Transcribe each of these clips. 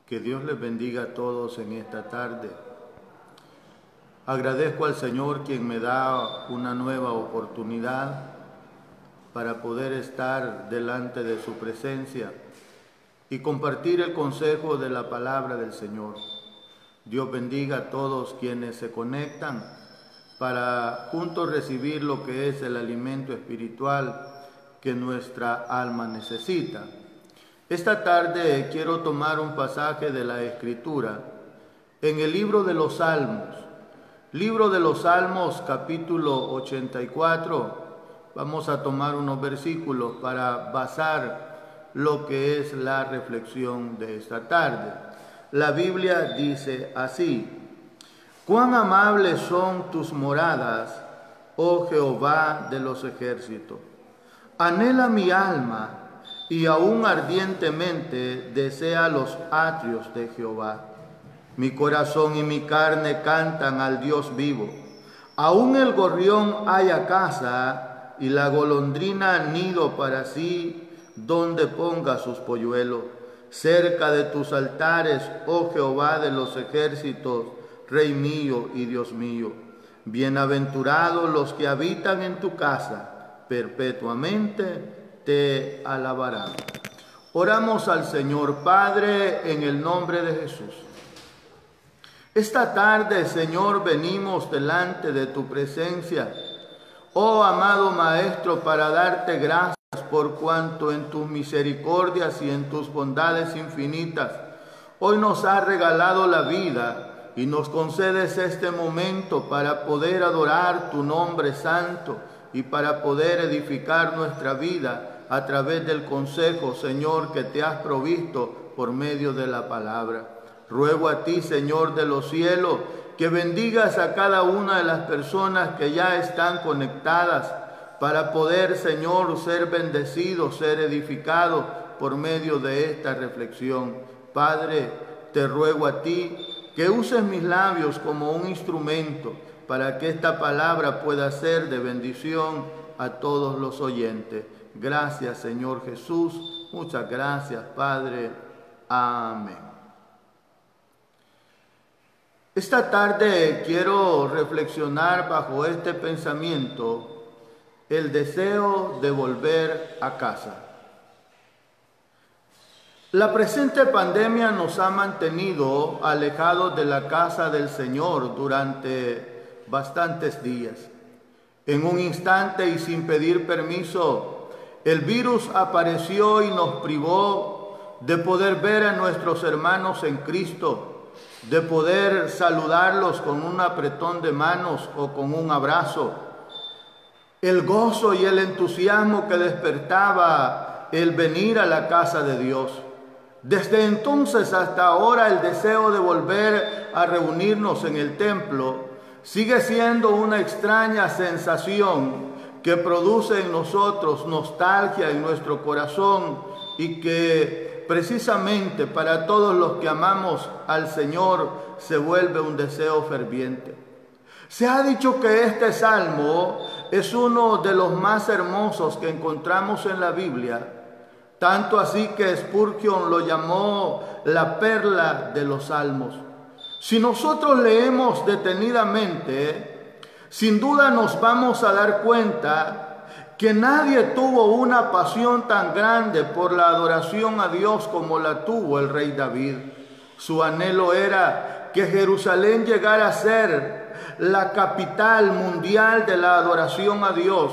Que Dios les bendiga a todos en esta tarde. Agradezco al Señor quien me da una nueva oportunidad para poder estar delante de su presencia y compartir el consejo de la palabra del Señor. Dios bendiga a todos quienes se conectan para juntos recibir lo que es el alimento espiritual que nuestra alma necesita. Esta tarde quiero tomar un pasaje de la Escritura en el libro de los Salmos, capítulo 84. Vamos a tomar unos versículos para basar lo que es la reflexión de esta tarde. La Biblia dice así: «Cuán amables son tus moradas, oh Jehová de los ejércitos. Anhela mi alma, y aún ardientemente desea los atrios de Jehová. Mi corazón y mi carne cantan al Dios vivo. Aún el gorrión halla casa, y la golondrina nido para sí, donde ponga sus polluelos. Cerca de tus altares, oh Jehová de los ejércitos, Rey mío y Dios mío. Bienaventurados los que habitan en tu casa, perpetuamente te alabarán». Oramos al Señor. Padre, en el nombre de Jesús. Esta tarde, Señor, venimos delante de tu presencia, oh amado Maestro, para darte gracias por cuanto en tus misericordias y en tus bondades infinitas hoy nos has regalado la vida y nos concedes este momento para poder adorar tu nombre santo y para poder edificar nuestra vida a través del consejo, Señor, que te has provisto por medio de la palabra. Ruego a ti, Señor de los cielos, que bendigas a cada una de las personas que ya están conectadas para poder, Señor, ser bendecidos, ser edificados por medio de esta reflexión. Padre, te ruego a ti que uses mis labios como un instrumento para que esta palabra pueda ser de bendición a todos los oyentes. Gracias, Señor Jesús. Muchas gracias, Padre. Amén. Esta tarde quiero reflexionar bajo este pensamiento: el deseo de volver a casa. La presente pandemia nos ha mantenido alejados de la casa del Señor durante bastantes días. En un instante y sin pedir permiso, el virus apareció y nos privó de poder ver a nuestros hermanos en Cristo, de poder saludarlos con un apretón de manos o con un abrazo. El gozo y el entusiasmo que despertaba el venir a la casa de Dios. Desde entonces hasta ahora el deseo de volver a reunirnos en el templo sigue siendo una extraña sensación que produce en nosotros nostalgia en nuestro corazón y que precisamente para todos los que amamos al Señor se vuelve un deseo ferviente. Se ha dicho que este salmo es uno de los más hermosos que encontramos en la Biblia, tanto así que Spurgeon lo llamó la perla de los salmos. Si nosotros leemos detenidamente, sin duda nos vamos a dar cuenta que nadie tuvo una pasión tan grande por la adoración a Dios como la tuvo el rey David. Su anhelo era que Jerusalén llegara a ser la capital mundial de la adoración a Dios.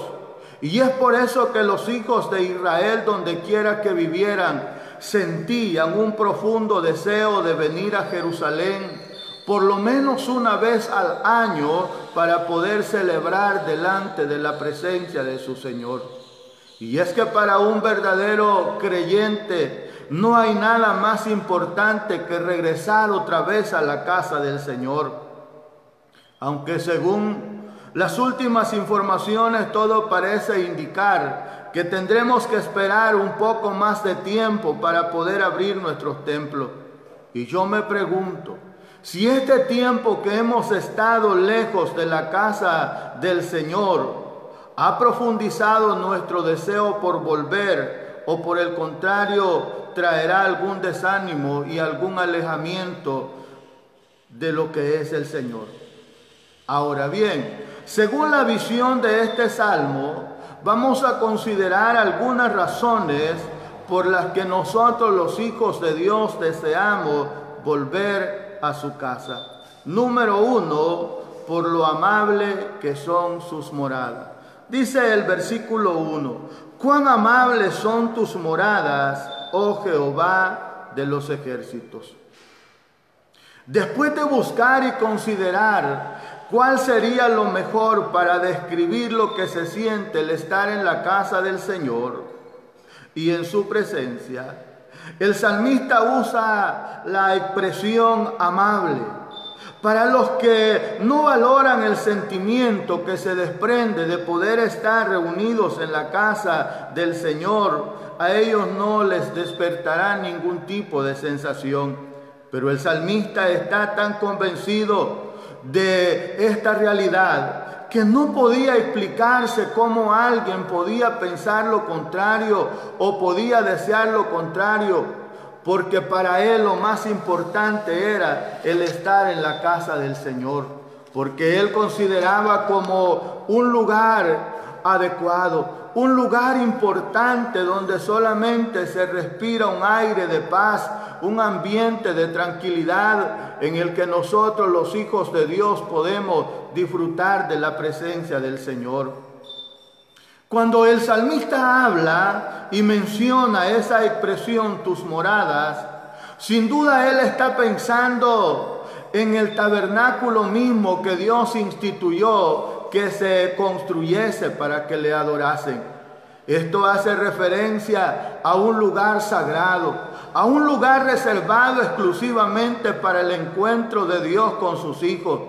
Y es por eso que los hijos de Israel, donde quiera que vivieran, sentían un profundo deseo de venir a Jerusalén por lo menos una vez al año para poder celebrar delante de la presencia de su Señor. Y es que para un verdadero creyente no hay nada más importante que regresar otra vez a la casa del Señor. Aunque según las últimas informaciones todo parece indicar que tendremos que esperar un poco más de tiempo para poder abrir nuestros templos. Y yo me pregunto, si este tiempo que hemos estado lejos de la casa del Señor ha profundizado nuestro deseo por volver, o por el contrario, traerá algún desánimo y algún alejamiento de lo que es el Señor. Ahora bien, según la visión de este salmo, vamos a considerar algunas razones por las que nosotros los hijos de Dios deseamos volver a su casa. Número 1, por lo amable que son sus moradas. Dice el versículo 1, cuán amables son tus moradas, oh Jehová de los ejércitos. Después de buscar y considerar cuál sería lo mejor para describir lo que se siente el estar en la casa del Señor y en su presencia, el salmista usa la expresión amable. Para los que no valoran el sentimiento que se desprende de poder estar reunidos en la casa del Señor, a ellos no les despertará ningún tipo de sensación. Pero el salmista está tan convencido de esta realidad que no podía explicarse cómo alguien podía pensar lo contrario o podía desear lo contrario, porque para él lo más importante era el estar en la casa del Señor, porque él consideraba como un lugar adecuado, un lugar importante donde solamente se respira un aire de paz, un ambiente de tranquilidad en el que nosotros los hijos de Dios podemos disfrutar de la presencia del Señor. Cuando el salmista habla y menciona esa expresión, tus moradas, sin duda él está pensando en el tabernáculo mismo que Dios instituyó que se construyese para que le adorasen. Esto hace referencia a un lugar sagrado, a un lugar reservado exclusivamente para el encuentro de Dios con sus hijos.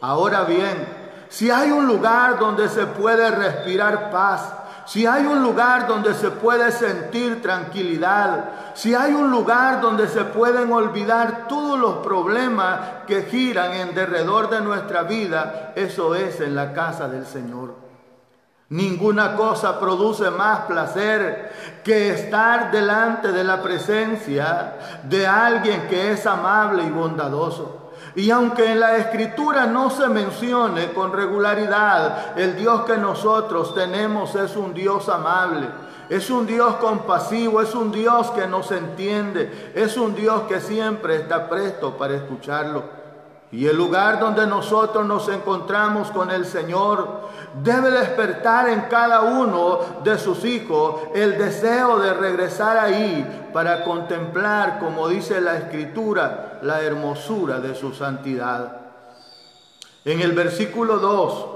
Ahora bien, si hay un lugar donde se puede respirar paz, si hay un lugar donde se puede sentir tranquilidad, si hay un lugar donde se pueden olvidar todos los problemas que giran en derredor de nuestra vida, eso es en la casa del Señor. Ninguna cosa produce más placer que estar delante de la presencia de alguien que es amable y bondadoso. Y aunque en la Escritura no se mencione con regularidad, el Dios que nosotros tenemos es un Dios amable, es un Dios compasivo, es un Dios que nos entiende, es un Dios que siempre está presto para escucharlo. Y el lugar donde nosotros nos encontramos con el Señor debe despertar en cada uno de sus hijos el deseo de regresar ahí para contemplar, como dice la Escritura, la hermosura de su santidad. En el versículo 2,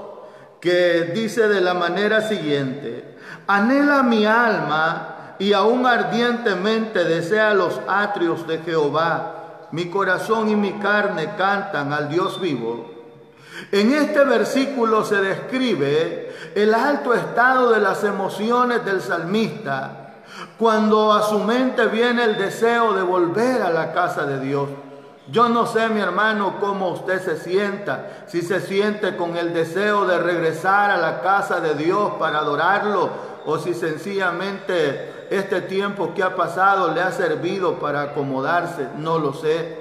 que dice de la manera siguiente: anhela mi alma y aún ardientemente desea los atrios de Jehová. Mi corazón y mi carne cantan al Dios vivo. En este versículo se describe el alto estado de las emociones del salmista cuando a su mente viene el deseo de volver a la casa de Dios. Yo no sé, mi hermano, cómo usted se sienta, si se siente con el deseo de regresar a la casa de Dios para adorarlo, o si sencillamente este tiempo que ha pasado le ha servido para acomodarse, no lo sé.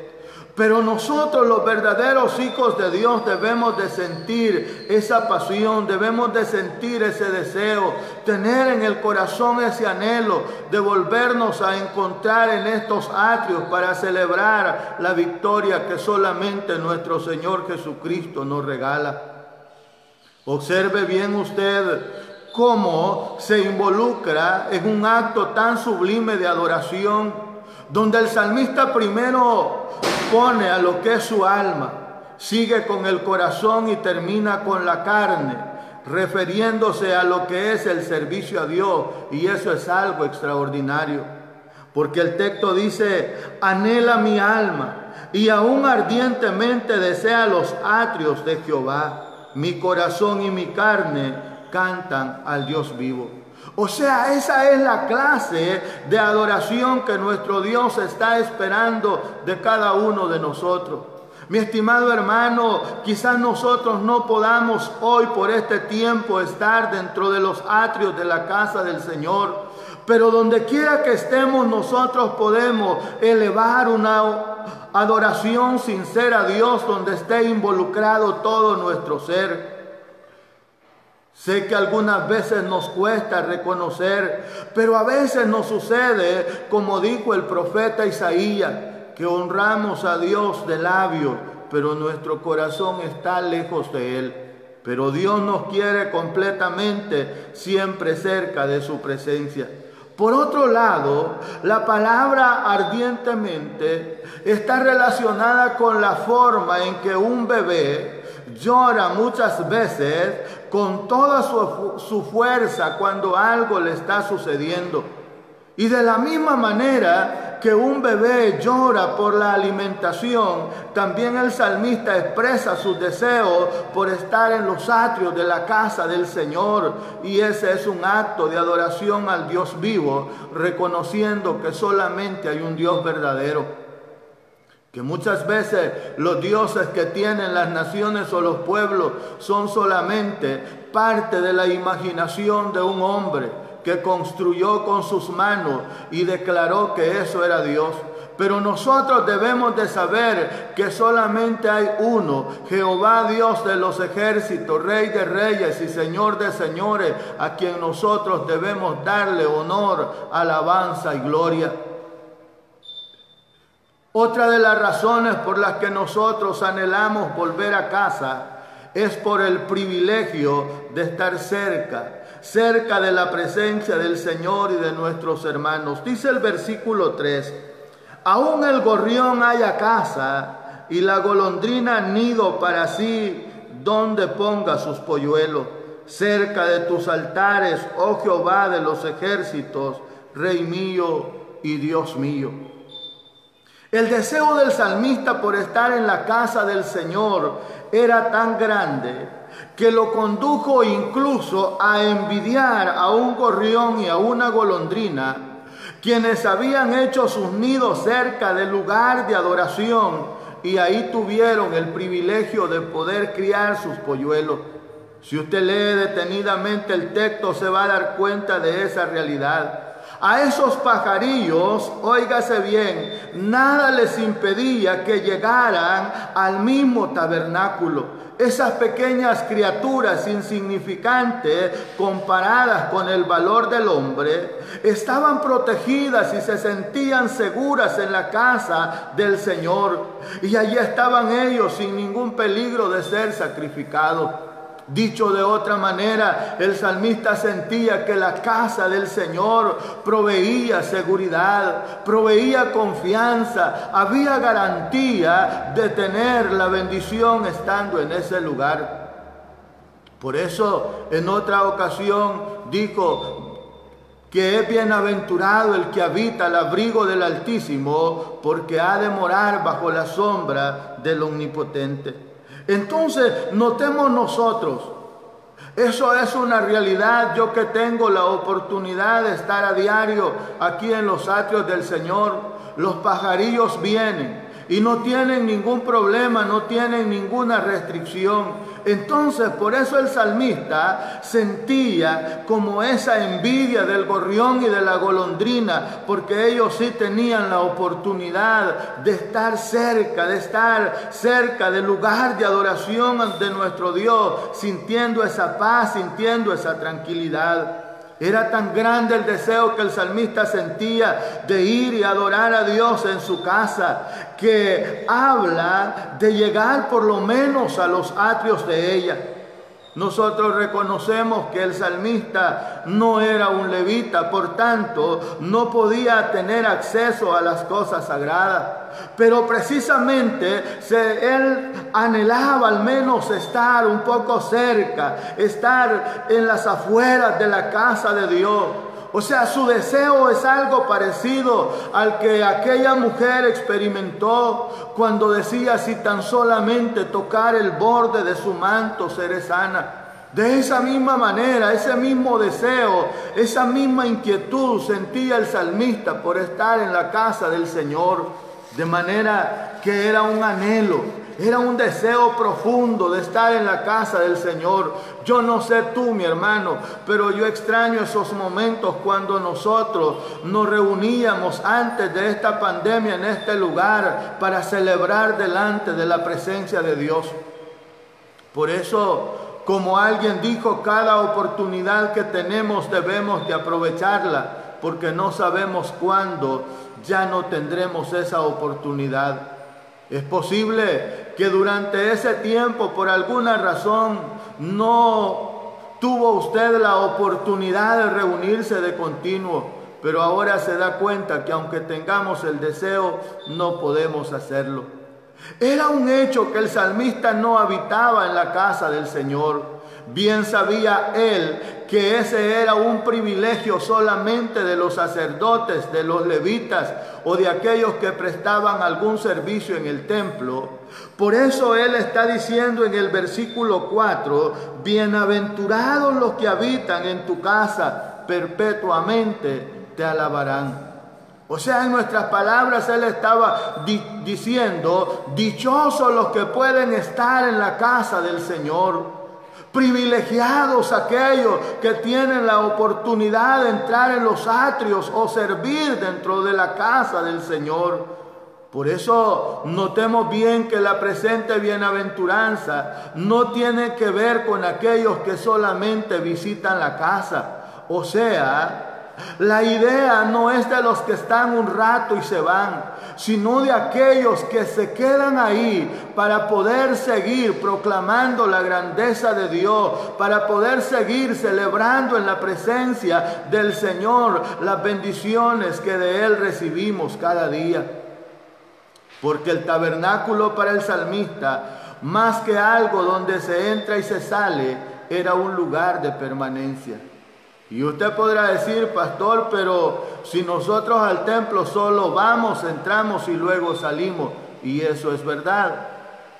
Pero nosotros, los verdaderos hijos de Dios, debemos de sentir esa pasión, debemos de sentir ese deseo, tener en el corazón ese anhelo de volvernos a encontrar en estos atrios para celebrar la victoria que solamente nuestro Señor Jesucristo nos regala. Observe bien usted cómo se involucra en un acto tan sublime de adoración, donde el salmista primero pone a lo que es su alma, sigue con el corazón y termina con la carne, refiriéndose a lo que es el servicio a Dios, y eso es algo extraordinario, porque el texto dice: anhela mi alma y aún ardientemente desea los atrios de Jehová, mi corazón y mi carne cantan al Dios vivo. O sea, esa es la clase de adoración que nuestro Dios está esperando de cada uno de nosotros. Mi estimado hermano, quizás nosotros no podamos hoy por este tiempo estar dentro de los atrios de la casa del Señor, Pero donde quiera que estemos nosotros podemos elevar una adoración sincera a Dios donde esté involucrado todo nuestro ser. Sé que algunas veces nos cuesta reconocer, pero a veces nos sucede, como dijo el profeta Isaías, que honramos a Dios de labios, pero nuestro corazón está lejos de Él. Pero Dios nos quiere completamente, siempre cerca de su presencia. Por otro lado, la palabra ardientemente está relacionada con la forma en que un bebé llora muchas veces con toda su fuerza cuando algo le está sucediendo. Y de la misma manera que un bebé llora por la alimentación, también el salmista expresa sus deseos por estar en los atrios de la casa del Señor. Y ese es un acto de adoración al Dios vivo, reconociendo que solamente hay un Dios verdadero. Que muchas veces los dioses que tienen las naciones o los pueblos son solamente parte de la imaginación de un hombre que construyó con sus manos y declaró que eso era Dios. Pero nosotros debemos de saber que solamente hay uno, Jehová Dios de los ejércitos, Rey de reyes y Señor de señores, a quien nosotros debemos darle honor, alabanza y gloria. Otra de las razones por las que nosotros anhelamos volver a casa es por el privilegio de estar cerca de la presencia del Señor y de nuestros hermanos. Dice el versículo 3, aún el gorrión haya casa y la golondrina nido para sí donde ponga sus polluelos. Cerca de tus altares, oh Jehová de los ejércitos, Rey mío y Dios mío. El deseo del salmista por estar en la casa del Señor era tan grande que lo condujo incluso a envidiar a un gorrión y a una golondrina, quienes habían hecho sus nidos cerca del lugar de adoración y ahí tuvieron el privilegio de poder criar sus polluelos. Si usted lee detenidamente el texto, se va a dar cuenta de esa realidad. A esos pajarillos, óigase bien, nada les impedía que llegaran al mismo tabernáculo. Esas pequeñas criaturas insignificantes comparadas con el valor del hombre, estaban protegidas y se sentían seguras en la casa del Señor. Y allí estaban ellos sin ningún peligro de ser sacrificados. Dicho de otra manera, el salmista sentía que la casa del Señor proveía seguridad, proveía confianza, había garantía de tener la bendición estando en ese lugar. Por eso, en otra ocasión dijo que es bienaventurado el que habita al abrigo del Altísimo, porque ha de morar bajo la sombra del Omnipotente. Entonces, notemos nosotros, eso es una realidad. Yo que tengo la oportunidad de estar a diario aquí en los atrios del Señor, los pajarillos vienen y no tienen ningún problema, no tienen ninguna restricción. Entonces, por eso el salmista sentía como esa envidia del gorrión y de la golondrina, porque ellos sí tenían la oportunidad de estar cerca del lugar de adoración de nuestro Dios, sintiendo esa paz, sintiendo esa tranquilidad. Era tan grande el deseo que el salmista sentía de ir y adorar a Dios en su casa, que habla de llegar por lo menos a los atrios de ella. Nosotros reconocemos que el salmista no era un levita, por tanto, no podía tener acceso a las cosas sagradas. Pero precisamente él anhelaba al menos estar un poco cerca, estar en las afueras de la casa de Dios. O sea, su deseo es algo parecido al que aquella mujer experimentó cuando decía: si tan solamente tocar el borde de su manto seré sana. De esa misma manera, ese mismo deseo, esa misma inquietud sentía el salmista por estar en la casa del Señor. De manera que era un anhelo, Era un deseo profundo de estar en la casa del Señor. Yo no sé tú, mi hermano, pero yo extraño esos momentos cuando nosotros nos reuníamos antes de esta pandemia en este lugar para celebrar delante de la presencia de Dios. Por eso, como alguien dijo, cada oportunidad que tenemos debemos de aprovecharla, porque no sabemos cuándo ya no tendremos esa oportunidad. Es posible que durante ese tiempo, por alguna razón, no tuvo usted la oportunidad de reunirse de continuo, pero ahora se da cuenta que aunque tengamos el deseo, no podemos hacerlo. Era un hecho que el salmista no habitaba en la casa del Señor. Bien sabía él que ese era un privilegio solamente de los sacerdotes, de los levitas o de aquellos que prestaban algún servicio en el templo. Por eso él está diciendo en el versículo 4, bienaventurados los que habitan en tu casa, perpetuamente te alabarán. O sea, en nuestras palabras él estaba diciendo, dichosos los que pueden estar en la casa del Señor. Privilegiados aquellos que tienen la oportunidad de entrar en los atrios o servir dentro de la casa del Señor. Por eso notemos bien que la presente bienaventuranza no tiene que ver con aquellos que solamente visitan la casa. O sea, la idea no es de los que están un rato y se van, sino de aquellos que se quedan ahí para poder seguir proclamando la grandeza de Dios, para poder seguir celebrando en la presencia del Señor las bendiciones que de Él recibimos cada día. Porque el tabernáculo para el salmista, más que algo donde se entra y se sale, era un lugar de permanencia. Y usted podrá decir, pastor, pero si nosotros al templo solo vamos, entramos y luego salimos. Y eso es verdad.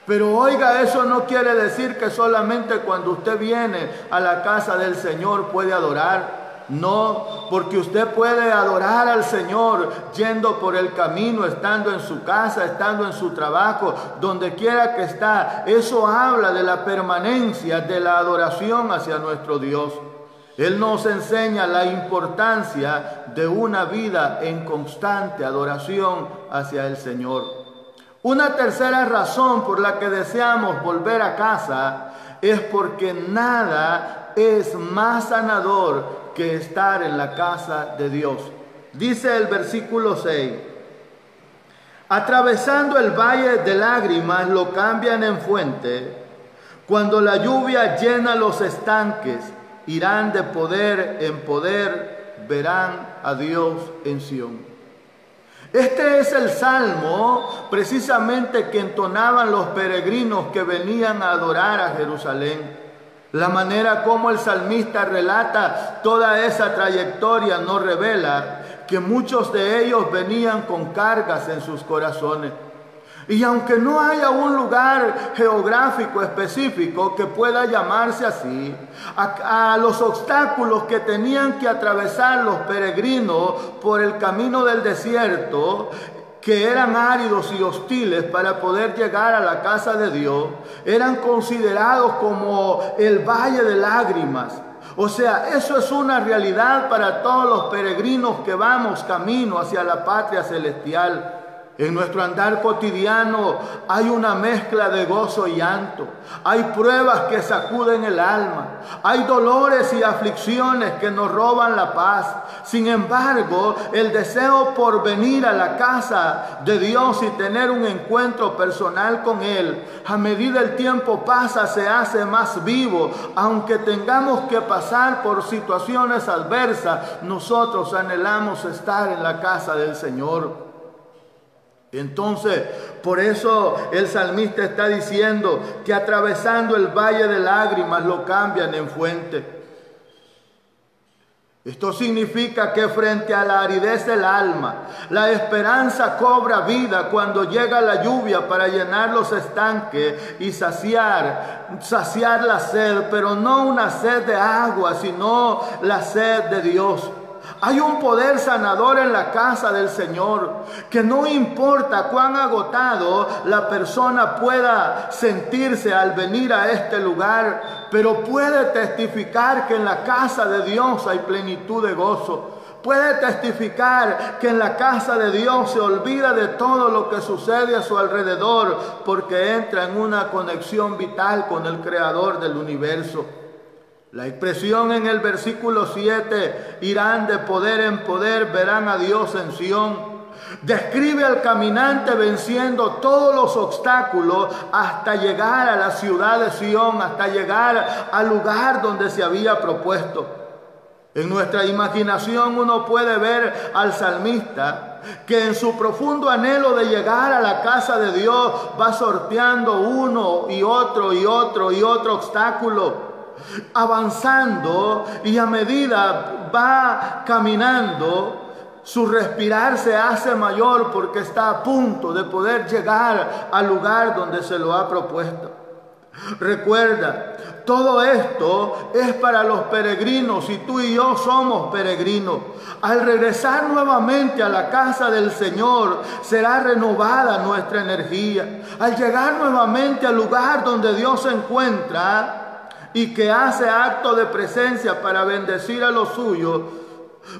Pero oiga, eso no quiere decir que solamente cuando usted viene a la casa del Señor puede adorar. No, porque usted puede adorar al Señor yendo por el camino, estando en su casa, estando en su trabajo, donde quiera que está. Eso habla de la permanencia de la adoración hacia nuestro Dios. Él nos enseña la importancia de una vida en constante adoración hacia el Señor. Una tercera razón por la que deseamos volver a casa es porque nada es más sanador que estar en la casa de Dios. Dice el versículo 6, atravesando el valle de lágrimas lo cambian en fuente, cuando la lluvia llena los estanques, irán de poder en poder, verán a Dios en Sión. Este es el salmo precisamente que entonaban los peregrinos que venían a adorar a Jerusalén. La manera como el salmista relata toda esa trayectoria nos revela que muchos de ellos venían con cargas en sus corazones. Y aunque no haya un lugar geográfico específico que pueda llamarse así, a los obstáculos que tenían que atravesar los peregrinos por el camino del desierto, que eran áridos y hostiles para poder llegar a la casa de Dios, eran considerados como el valle de lágrimas. O sea, eso es una realidad para todos los peregrinos que vamos camino hacia la patria celestial. En nuestro andar cotidiano hay una mezcla de gozo y llanto. Hay pruebas que sacuden el alma. Hay dolores y aflicciones que nos roban la paz. Sin embargo, el deseo por venir a la casa de Dios y tener un encuentro personal con Él, a medida el tiempo pasa, se hace más vivo. Aunque tengamos que pasar por situaciones adversas, nosotros anhelamos estar en la casa del Señor. Entonces, por eso el salmista está diciendo que atravesando el valle de lágrimas lo cambian en fuente. Esto significa que frente a la aridez del alma, la esperanza cobra vida cuando llega la lluvia para llenar los estanques y saciar la sed, pero no una sed de agua, sino la sed de Dios. Hay un poder sanador en la casa del Señor, que no importa cuán agotado la persona pueda sentirse al venir a este lugar, pero puede testificar que en la casa de Dios hay plenitud de gozo. Puede testificar que en la casa de Dios se olvida de todo lo que sucede a su alrededor, porque entra en una conexión vital con el Creador del universo. La expresión en el versículo 7, irán de poder en poder, verán a Dios en Sión, describe al caminante venciendo todos los obstáculos hasta llegar a la ciudad de Sión, hasta llegar al lugar donde se había propuesto. En nuestra imaginación uno puede ver al salmista que en su profundo anhelo de llegar a la casa de Dios va sorteando uno y otro y otro y otro obstáculo, avanzando, y a medida va caminando, su respirar se hace mayor porque está a punto de poder llegar al lugar donde se lo ha propuesto. Recuerda, todo esto es para los peregrinos, y tú y yo somos peregrinos. Al regresar nuevamente a la casa del Señor, será renovada nuestra energía. Al llegar nuevamente al lugar donde Dios se encuentra y que hace acto de presencia para bendecir a los suyos,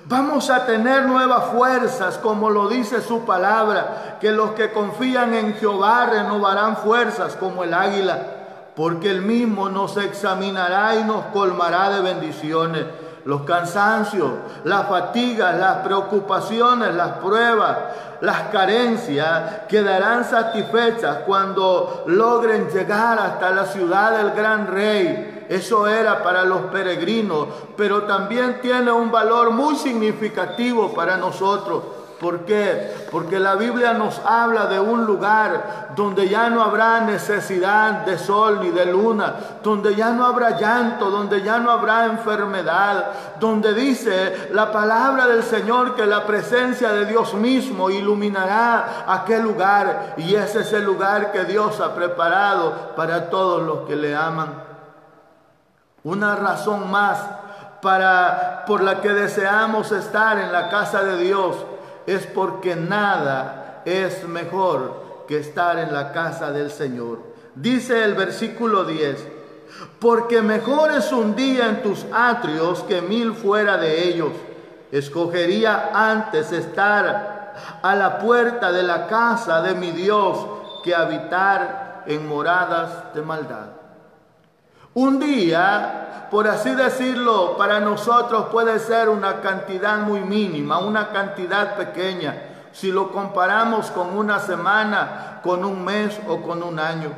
vamos a tener nuevas fuerzas, como lo dice su palabra, que los que confían en Jehová renovarán fuerzas como el águila. Porque Él mismo nos examinará y nos colmará de bendiciones. Los cansancios, las fatigas, las preocupaciones, las pruebas, las carencias quedarán satisfechas cuando logren llegar hasta la ciudad del gran Rey. Eso era para los peregrinos, pero también tiene un valor muy significativo para nosotros. ¿Por qué? Porque la Biblia nos habla de un lugar donde ya no habrá necesidad de sol ni de luna, donde ya no habrá llanto, donde ya no habrá enfermedad, donde dice la palabra del Señor que la presencia de Dios mismo iluminará aquel lugar, y ese es el lugar que Dios ha preparado para todos los que le aman. Una razón más por la que deseamos estar en la casa de Dios es porque nada es mejor que estar en la casa del Señor. Dice el versículo 10, porque mejor es un día en tus atrios que 1000 fuera de ellos. Escogería antes estar a la puerta de la casa de mi Dios que habitar en moradas de maldad. Un día, por así decirlo, para nosotros puede ser una cantidad muy mínima, una cantidad pequeña, si lo comparamos con una semana, con un mes o con un año.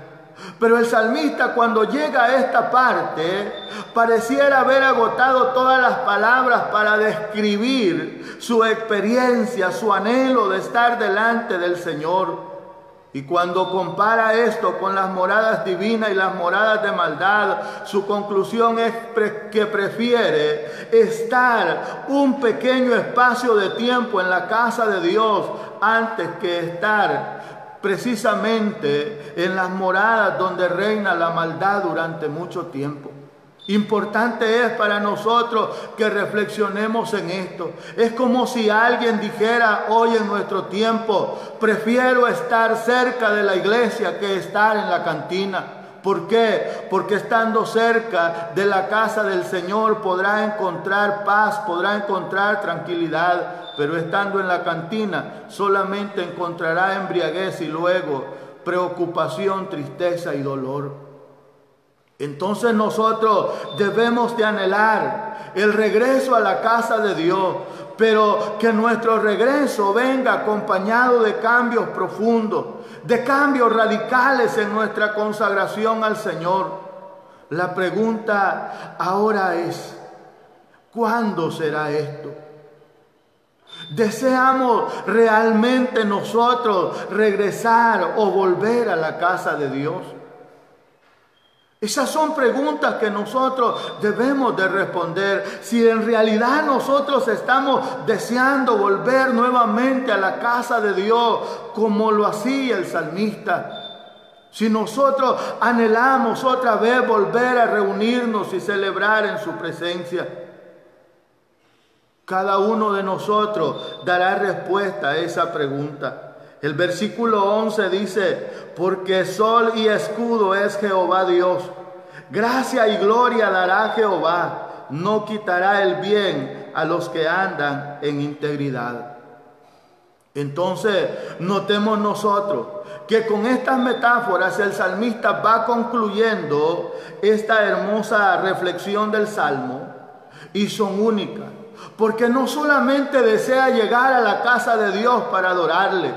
Pero el salmista, cuando llega a esta parte, pareciera haber agotado todas las palabras para describir su experiencia, su anhelo de estar delante del Señor. Y cuando compara esto con las moradas divinas y las moradas de maldad, su conclusión es que prefiere estar un pequeño espacio de tiempo en la casa de Dios antes que estar precisamente en las moradas donde reina la maldad durante mucho tiempo. Importante es para nosotros que reflexionemos en esto. Es como si alguien dijera hoy en nuestro tiempo: prefiero estar cerca de la iglesia que estar en la cantina. ¿Por qué? Porque estando cerca de la casa del Señor podrá encontrar paz, podrá encontrar tranquilidad, pero estando en la cantina solamente encontrará embriaguez y luego preocupación, tristeza y dolor. Entonces nosotros debemos de anhelar el regreso a la casa de Dios, pero que nuestro regreso venga acompañado de cambios profundos, de cambios radicales en nuestra consagración al Señor. La pregunta ahora es: ¿cuándo será esto? ¿Deseamos realmente nosotros regresar o volver a la casa de Dios? Esas son preguntas que nosotros debemos de responder. Si en realidad nosotros estamos deseando volver nuevamente a la casa de Dios como lo hacía el salmista. Si nosotros anhelamos otra vez volver a reunirnos y celebrar en su presencia. cada uno de nosotros dará respuesta a esa pregunta. El versículo 11 dice, porque sol y escudo es Jehová Dios. Gracia y gloria dará Jehová, no quitará el bien a los que andan en integridad. Entonces, notemos nosotros que con estas metáforas el salmista va concluyendo esta hermosa reflexión del Salmo, y son únicas, porque no solamente desea llegar a la casa de Dios para adorarle,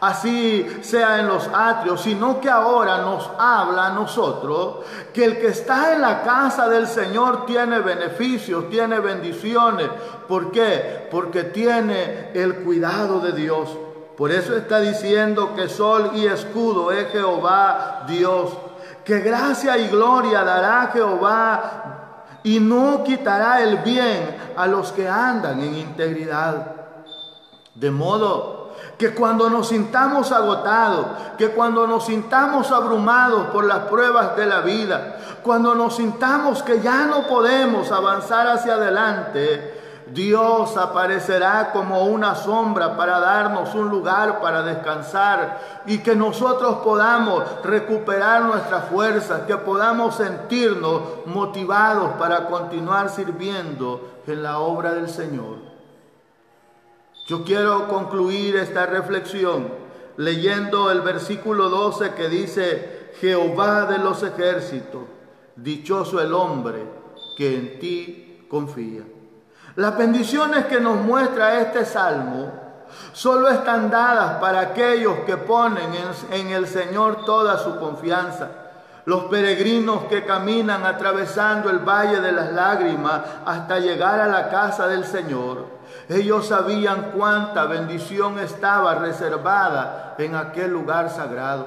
así sea en los atrios, sino que ahora nos habla a nosotros que el que está en la casa del Señor tiene beneficios, tiene bendiciones. ¿Por qué? Porque tiene el cuidado de Dios. Por eso está diciendo que sol y escudo es Jehová Dios, que gracia y gloria dará Jehová y no quitará el bien a los que andan en integridad. De modo que cuando nos sintamos agotados, que cuando nos sintamos abrumados por las pruebas de la vida, cuando nos sintamos que ya no podemos avanzar hacia adelante, Dios aparecerá como una sombra para darnos un lugar para descansar y que nosotros podamos recuperar nuestras fuerzas, que podamos sentirnos motivados para continuar sirviendo en la obra del Señor. Yo quiero concluir esta reflexión leyendo el versículo 12 que dice, Jehová de los ejércitos, dichoso el hombre que en ti confía. Las bendiciones que nos muestra este salmo solo están dadas para aquellos que ponen en el Señor toda su confianza. Los peregrinos que caminan atravesando el valle de las lágrimas hasta llegar a la casa del Señor, ellos sabían cuánta bendición estaba reservada en aquel lugar sagrado.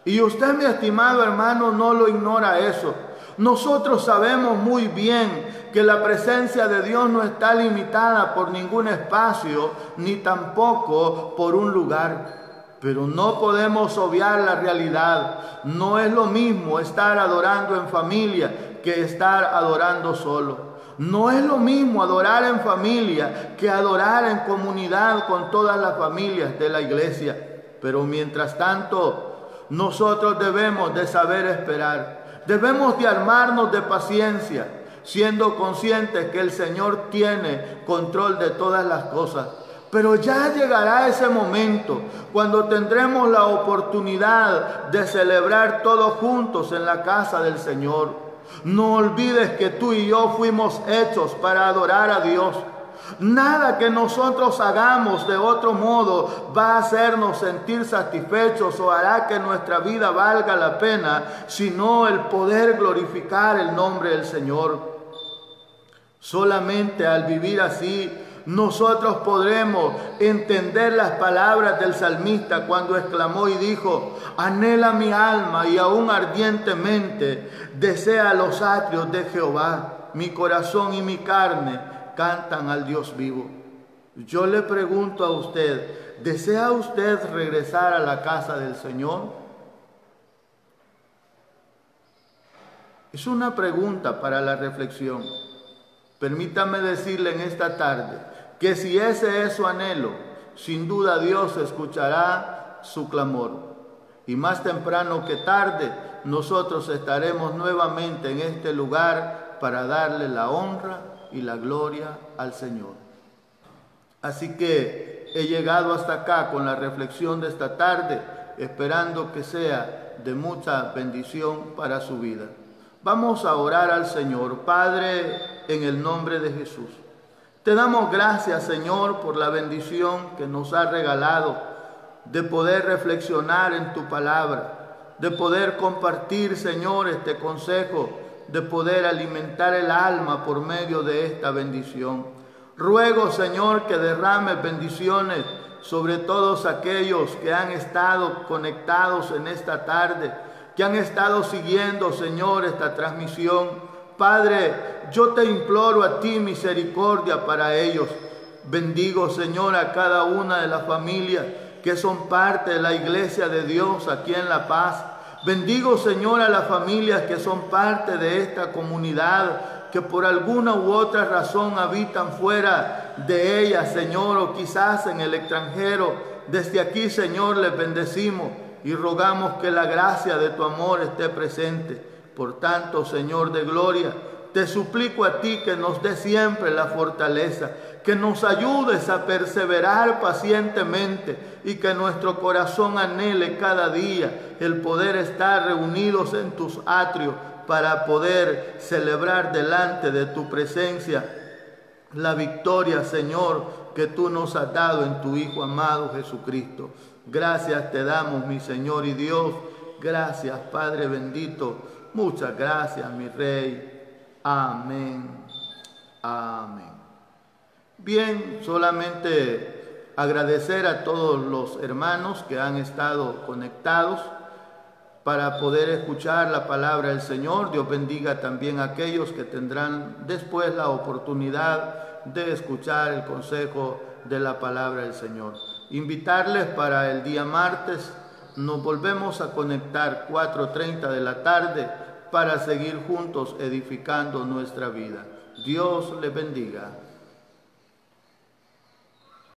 Y usted, mi estimado hermano, no lo ignora eso. Nosotros sabemos muy bien que la presencia de Dios no está limitada por ningún espacio, ni tampoco por un lugar. Pero no podemos obviar la realidad. No es lo mismo estar adorando en familia que estar adorando solo. No es lo mismo adorar en familia que adorar en comunidad con todas las familias de la iglesia. Pero mientras tanto, nosotros debemos de saber esperar. Debemos de armarnos de paciencia, siendo conscientes que el Señor tiene control de todas las cosas. Pero ya llegará ese momento cuando tendremos la oportunidad de celebrar todos juntos en la casa del Señor. No olvides que tú y yo fuimos hechos para adorar a Dios. Nada que nosotros hagamos de otro modo va a hacernos sentir satisfechos o hará que nuestra vida valga la pena, sino el poder glorificar el nombre del Señor. Solamente al vivir así, nosotros podremos entender las palabras del salmista cuando exclamó y dijo, anhela mi alma y aún ardientemente desea los atrios de Jehová, mi corazón y mi carne cantan al Dios vivo. Yo le pregunto a usted, ¿desea usted regresar a la casa del Señor? Es una pregunta para la reflexión. Permítame decirle en esta tarde que si ese es su anhelo, sin duda Dios escuchará su clamor. Y más temprano que tarde, nosotros estaremos nuevamente en este lugar para darle la honra y la gloria al Señor. Así que he llegado hasta acá con la reflexión de esta tarde, esperando que sea de mucha bendición para su vida. Vamos a orar al Señor. Padre, en el nombre de Jesús, te damos gracias, Señor, por la bendición que nos has regalado de poder reflexionar en tu palabra, de poder compartir, Señor, este consejo, de poder alimentar el alma por medio de esta bendición. Ruego, Señor, que derrames bendiciones sobre todos aquellos que han estado conectados en esta tarde, que han estado siguiendo, Señor, esta transmisión. Padre, yo te imploro a ti misericordia para ellos. Bendigo, Señor, a cada una de las familias que son parte de la iglesia de Dios aquí en La Paz. Bendigo, Señor, a las familias que son parte de esta comunidad, que por alguna u otra razón habitan fuera de ellas, Señor, o quizás en el extranjero. Desde aquí, Señor, les bendecimos y rogamos que la gracia de tu amor esté presente. Por tanto, Señor de gloria, te suplico a ti que nos dé siempre la fortaleza, que nos ayudes a perseverar pacientemente y que nuestro corazón anhele cada día el poder estar reunidos en tus atrios para poder celebrar delante de tu presencia la victoria, Señor, que tú nos has dado en tu Hijo amado Jesucristo. Gracias te damos, mi Señor y Dios. Gracias, Padre bendito. Muchas gracias, mi Rey. Amén. Amén. Bien, solamente agradecer a todos los hermanos que han estado conectados para poder escuchar la palabra del Señor. Dios bendiga también a aquellos que tendrán después la oportunidad de escuchar el consejo de la palabra del Señor. Invitarles para el día martes, nos volvemos a conectar 4:30 de la tarde para seguir juntos edificando nuestra vida. Dios les bendiga.